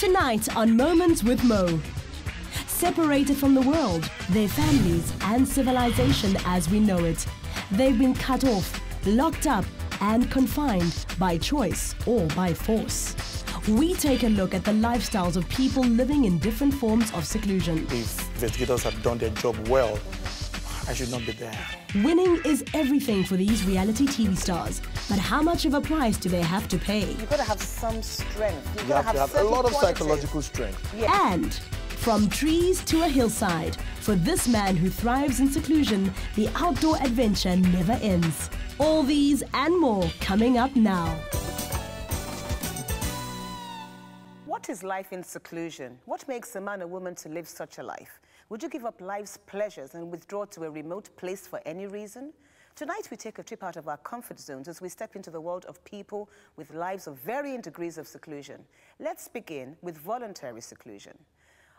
Tonight on Moments with Mo. Separated from the world, their families and civilization as we know it. They've been cut off, locked up and confined by choice or by force. We take a look at the lifestyles of people living in different forms of seclusion. If investigators have done their job well, I should not be there. Winning is everything for these reality TV stars, but how much of a price do they have to pay? You've got to have some strength. You have to have a lot of psychological strength. Yeah. And from trees to a hillside, for this man who thrives in seclusion, the outdoor adventure never ends. All these and more coming up now. What is life in seclusion? What makes a man or woman to live such a life? Would you give up life's pleasures and withdraw to a remote place for any reason? Tonight we take a trip out of our comfort zones as we step into the world of people with lives of varying degrees of seclusion. Let's begin with voluntary seclusion.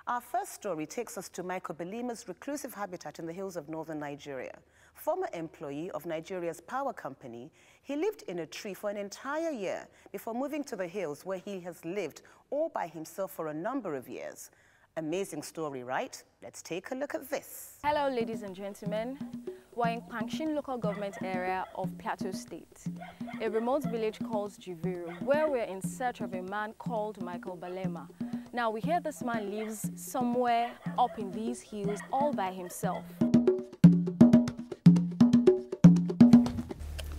Our first story takes us to Michael Belima's reclusive habitat in the hills of northern Nigeria. Former employee of Nigeria's power company, he lived in a tree for an entire year before moving to the hills where he has lived all by himself for a number of years. Amazing story, right? Let's take a look at this. Hello, ladies and gentlemen. We're in Pangshin local government area of Plateau State, a remote village called Showreel, where we're in search of a man called Michael Belema. Now, we hear this man lives somewhere up in these hills all by himself.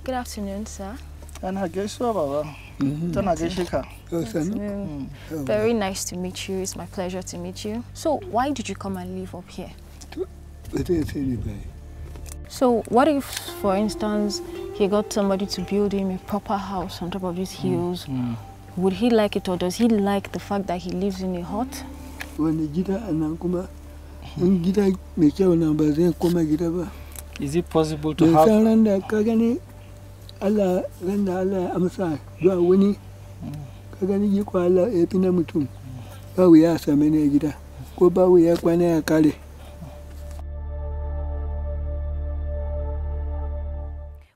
Good afternoon, sir. Very nice to meet you. It's my pleasure to meet you. So, why did you come and live up here? So, what if, for instance, he got somebody to build him a proper house on top of these hills? Would he like it, or does he like the fact that he lives in a hut? Is it possible to have...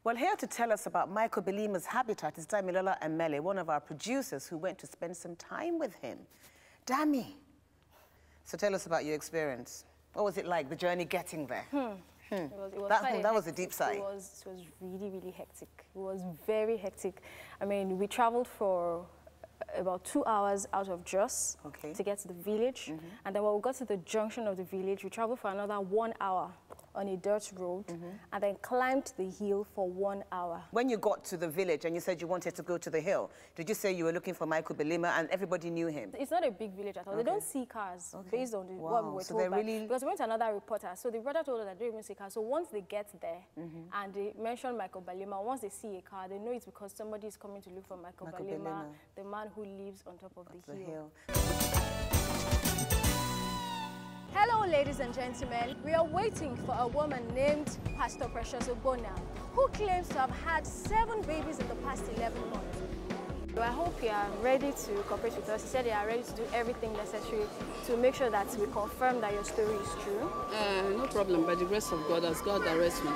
Well, here to tell us about Michael Belima's habitat is Damilola Amele, one of our producers who went to spend some time with him. Dami, so tell us about your experience. What was it like, the journey getting there? That was a deep sigh. It was really, really hectic. It was very hectic. I mean, we traveled for about 2 hours out of Jos to get to the village. And then when we got to the junction of the village, we traveled for another 1 hour on a dirt road and then climbed the hill for 1 hour. When you got to the village and you said you wanted to go to the hill, did you say you were looking for Michael Belima and everybody knew him? It's not a big village at all. They don't see cars based on what we were told by. Because we went to another reporter, so the reporter told us that they don't even see cars. So once they get there and they mention Michael Belima, once they see a car, they know it's because somebody is coming to look for Michael Belima, the man who lives on top of the hill. Hello, ladies and gentlemen. We are waiting for a woman named Pastor Precious Obona, who claims to have had 7 babies in the past 11 months. So I hope you are ready to cooperate with us. He said you are ready to do everything necessary to make sure that we confirm that your story is true. No problem. By the grace of God, as God directs me.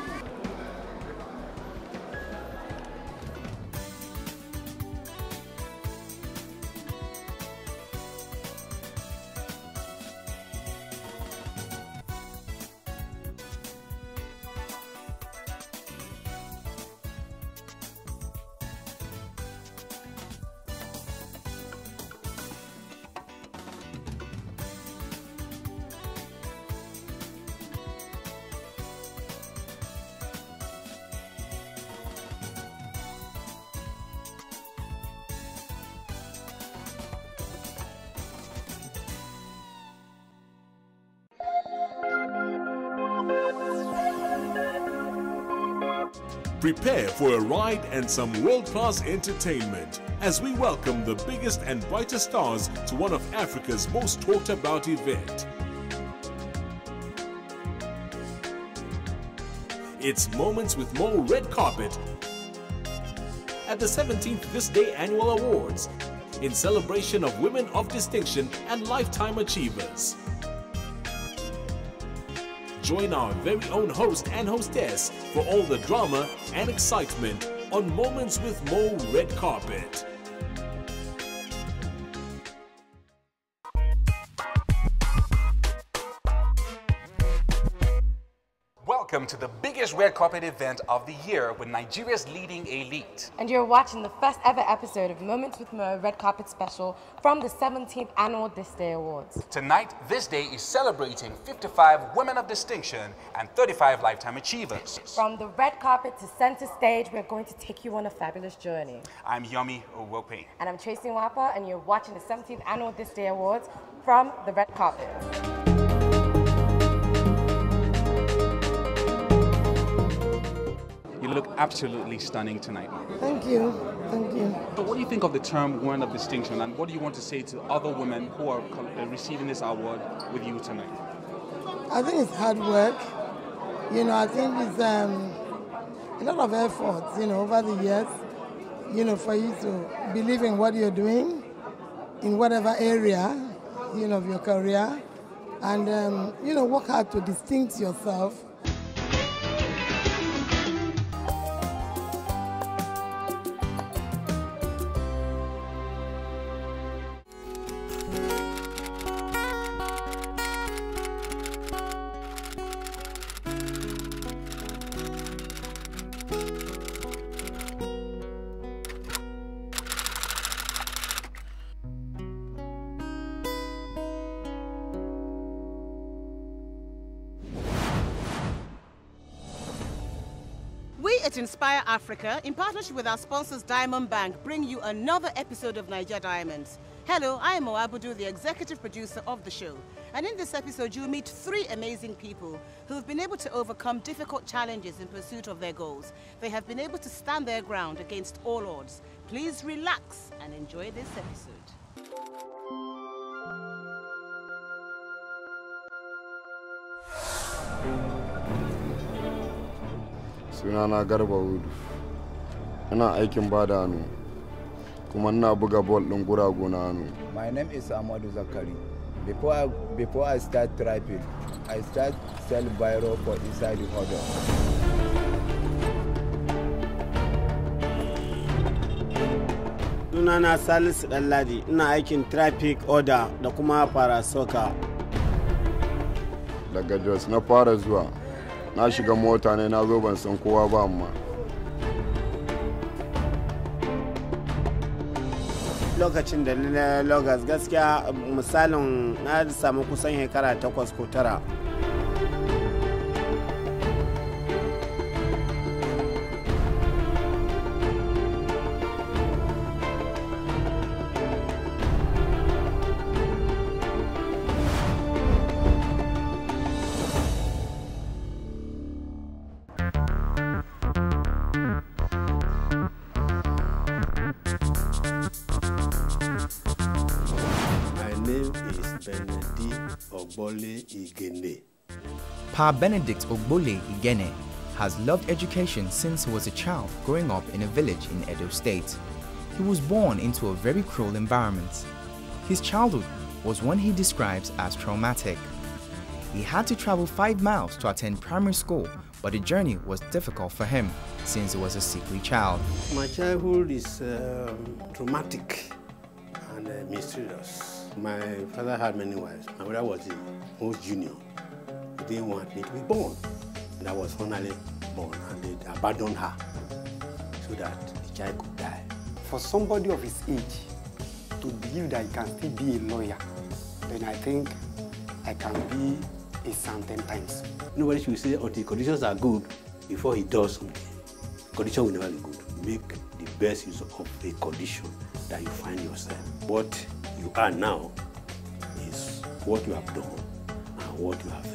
Prepare for a ride and some world-class entertainment as we welcome the biggest and brightest stars to one of Africa's most talked about event. It's Moments with Mo Red Carpet at the 17th This Day Annual Awards in celebration of women of distinction and lifetime achievers. Join our very own host and hostess for all the drama and excitement on Moments with Mo Red Carpet. Welcome to the biggest red carpet event of the year with Nigeria's leading elite. And you're watching the first ever episode of Moments with Mo Red Carpet Special from the 17th Annual This Day Awards. Tonight, This Day is celebrating 55 women of distinction and 35 lifetime achievers. From the red carpet to center stage, we're going to take you on a fabulous journey. I'm Yomi Owope. And I'm Tracy Nwapa, and you're watching the 17th Annual This Day Awards from the red carpet. You look absolutely stunning tonight. Thank you. Thank you. So what do you think of the term woman of distinction, and what do you want to say to other women who are receiving this award with you tonight? I think it's hard work. You know, I think it's a lot of effort, you know, over the years, you know, for you to believe in what you're doing in whatever area, you know, of your career, and, you know, work hard to distinct yourself. We at Inspire Africa, in partnership with our sponsors Diamond Bank, bring you another episode of Niger Diamonds. Hello, I am Moabudu, the executive producer of the show. And in this episode, you'll meet 3 amazing people who have been able to overcome difficult challenges in pursuit of their goals. They have been able to stand their ground against all odds. Please relax and enjoy this episode. Sunana Garba Hudu. Ina aikin bada hannu. Kuma ina buga ball ɗin guragu na hannu. My name is Amadou Zakari. Before I start trapping, I start sell biro for inside the hotel. Sunana Salisu Ɗanladi, ina aikin traffic order da kuma parasoka. Daga Jos na fara zuwa. Na shiga mota ne na zo ban san kowa ba amma. Lokacin da na Lagos gaskiya misalin na samu kusan shekara 8 ko 9. Pa Benedict Ogbole Igene has loved education since he was a child growing up in a village in Edo State. He was born into a very cruel environment. His childhood was one he describes as traumatic. He had to travel 5 miles to attend primary school, but the journey was difficult for him since he was a sickly child. My childhood is traumatic and mysterious. My father had many wives. My brother was the most junior. They didn't want me to be born. And I was finally born, and they abandoned her so that the child could die. For somebody of his age to believe that he can still be a lawyer, then I think I can be a son 10 times. Nobody should say, the conditions are good before he does something. Condition will never be good. Make the best use of a condition that you find yourself. What you are now is what you have done and what you have